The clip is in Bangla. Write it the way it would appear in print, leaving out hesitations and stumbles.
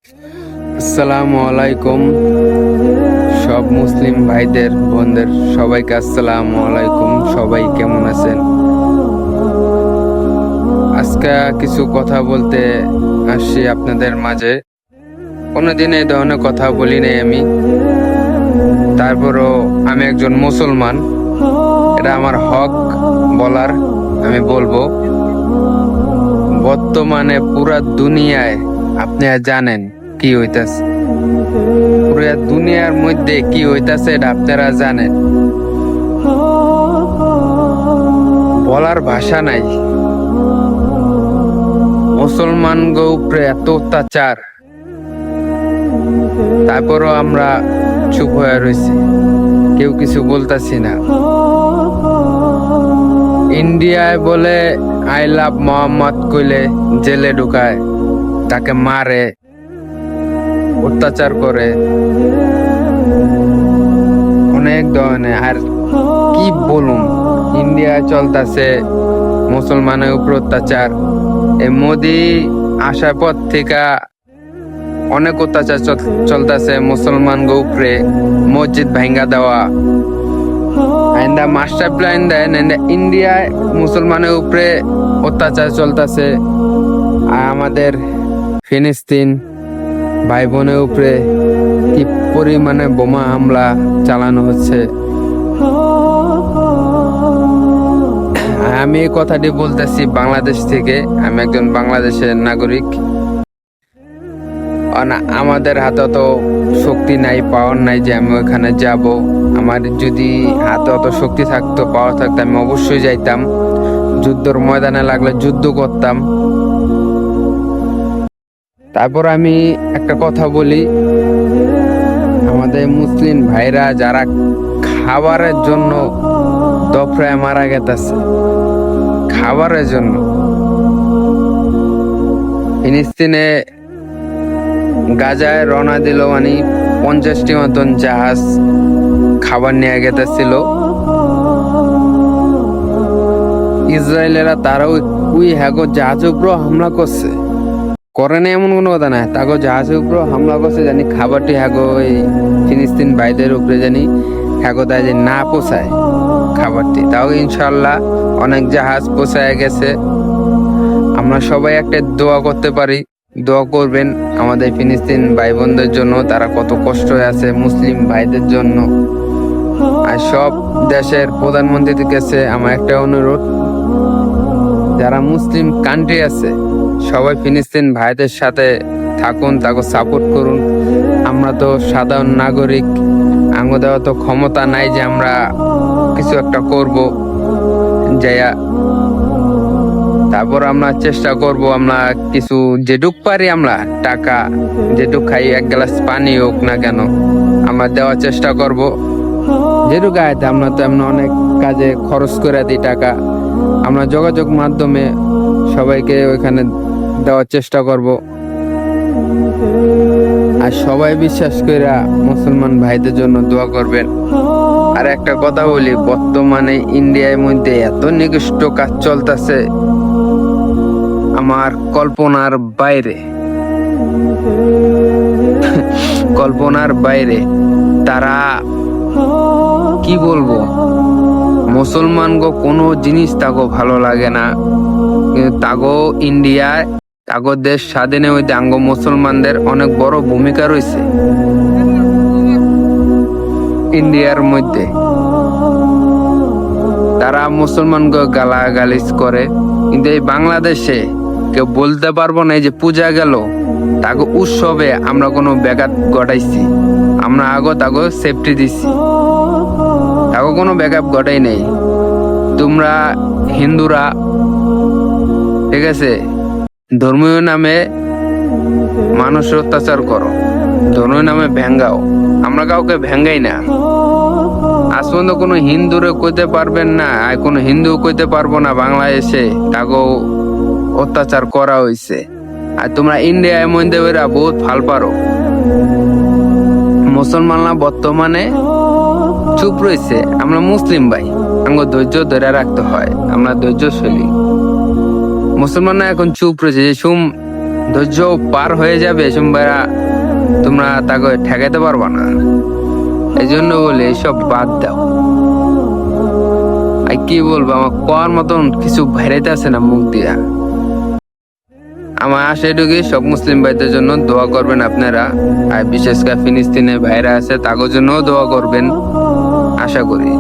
আসসালামু আলাইকুম সব মুসলিম ভাইদের বোনদের সবাইকে আসসালামু আলাইকুম। সবাই কেমন আছেন? আজকে কিছু কথা বলতে আসছি আপনাদের মাঝে। কোনোদিন এই ধরনের কথা বলি নাই আমি, তারপরও আমি একজন মুসলমান, এটা আমার হক বলার। আমি বলবো, বর্তমানে পুরা দুনিয়ায় আপনারা জানেন কি হইতাছে, পুরা দুনিয়ার মধ্যে কি হইতাছে এটা আপনারা জানেন। বলার ভাষা নাই। মুসলমান উপরে এত অত্যাচার, তারপরও আমরা চুপ হয়ে রয়েছি, কেউ কিছু বলতাছি না। ইন্ডিয়ায় বলে আই লাভ মোহাম্মদ কইলে জেলে ঢুকায়, তাকে মারে, অত্যাচার করে অনেক ধরনের। আর কি বলুন, ইন্ডিয়ায় চলতেছে মুসলমানের উপর অত্যাচার। এই মোদি আসার পর থেকে অনেক অত্যাচার চলতেছে মুসলমান উপরে। মসজিদ ভাঙ্গা দেওয়া, মাস্টার প্ল্যান দেন। ইন্ডিয়ায় মুসলমানের উপরে অত্যাচার চলতেছে। আর আমাদের ফিলিস্তিন ভাই বোনের উপরে কি পরিমাণে বোমা হামলা চালানো হচ্ছে। আমি এই কথাটি বলতেছি বাংলাদেশ থেকে। আমি একজন বাংলাদেশের নাগরিক। আমাদের হাতে তো শক্তি নাই, পাওয়ার নাই যে আমি ওখানে যাব। আমার যদি হাতে অত শক্তি থাকতো, পাওয়ার থাকতো, আমি অবশ্যই যাইতাম। যুদ্ধর ময়দানে লাগলে যুদ্ধ করতাম। তারপর আমি একটা কথা বলি, আমাদের মুসলিম ভাইরা যারা খাবারের জন্য দফরায় মারা গেছে, খাবারের জন্য। ফিলিস্তিনে গাজায় রওনা দিল, 50টি মতন জাহাজ খাবার নিয়ে গেছিল। ইসরায়েলেরা তারাও ওই জাহাজের উপর হামলা করছে, করে না এমন কোনো কথা না। তাগো জাহাজের উপর হামলা করছে, জানি খাবারটি ওই ফিলিস্তিন ভাইদের উপরে জানি দেয় যে না পোষায় খাবারটি। তাও ইনশাল্লাহ অনেক জাহাজ পোষায় গেছে। আমরা সবাই একটা দোয়া করতে পারি, দোয়া করবেন আমাদের ফিলিস্তিন ভাই বোনদের জন্য। তারা কত কষ্ট আছে, মুসলিম ভাইদের জন্য। আর সব দেশের প্রধানমন্ত্রীদের কাছে আমার একটা অনুরোধ, যারা মুসলিম কান্ট্রি আছে সবাই ফিলিস্তিন ভাইদের সাথে থাকুন, তাকে সাপোর্ট করুন। আমরা তো সাধারণ নাগরিক, আঙ্গ দেওয়া তো ক্ষমতা নাই যে আমরা কিছু একটা করব যাইয়া। তারপর আমরা চেষ্টা করব, আমরা কিছু যেটুক পারি, আমরা টাকা যেটুক খাই, এক গ্লাস পানি হোক না কেন, আমরা দেওয়ার চেষ্টা করব। যেটুক আয়তে আমরা তো এমন অনেক কাজে খরচ করে দিই টাকা। আমরা যোগাযোগ মাধ্যমে সবাইকে ওইখানে দেওয়ার চেষ্টা করব। আর সবাই বিশ্বাস করে মুসলমান ভাইদের জন্য দোয়া করবেন। আর একটা কথা বলি, বর্তমানে ইন্ডিয়ার মধ্যে এত নিকৃষ্ট কাজ চলতেছে, আমার কল্পনার বাইরে, কল্পনার বাইরে। তারা কি বলবো, মুসলমান কোনো জিনিস তাগো ভালো লাগে না, কিন্তু তাগো ইন্ডিয়ায়, তাগো দেশ স্বাধীনের মধ্যে আঙ্গ মুসলমানদের অনেক বড় ভূমিকা রয়েছে। ইন্ডিয়ার মধ্যে তারা মুসলমানকে গালাগালিজ করে, কিন্তু এই বাংলাদেশে কেউ বলতে পারবো না যে পূজা গেল, তাকে উৎসবে আমরা কোনো ব্যাঘাত ঘটাইছি। আমরা তাকে সেফটি দিচ্ছি, তাকে কোনো ব্যাঘাত ঘটাই নেই। তোমরা হিন্দুরা, ঠিক আছে, ধর্মীয় নামে মানুষের অত্যাচার করো, ধর্মীয় নামে ভেঙ্গাও। আমরা কাউকে ভেঙ্গাই না। আজ পর্যন্ত কোনো হিন্দুরে কইতে পারবেন না, আর কোনো হিন্দু কইতে পারবো না বাংলাদেশে তাকে অত্যাচার করা হয়েছে। আর তোমরা ইন্ডিয়ার মধ্যে ওরা বহুত ফাল পারো। মুসলমানরা বর্তমানে চুপ রয়েছে। আমরা মুসলিম ভাই, আমাকে ধৈর্য ধরে রাখতে হয়, আমরা ধৈর্যশীলী। মুসলমানরা এখন চুপ রয়েছে। যে ধৈর্য পার হয়ে যাবে সোমবারা, তোমরা তাকে ঠেকাইতে পারবা না। এই জন্য বলে এসব বাদ দাও। আর কি বলবো, আমার কোয়ার মতন কিছু বাইরেতে আছে না মুখ দিয়া। আমার আশা এটুকুই, সব মুসলিম ভাইদের জন্য দোয়া করবেন আপনারা, আর বিশেষ করে ফিলিস্তিনে ভাইরা আছে তাদের জন্য দোয়া করবেন আশা করি।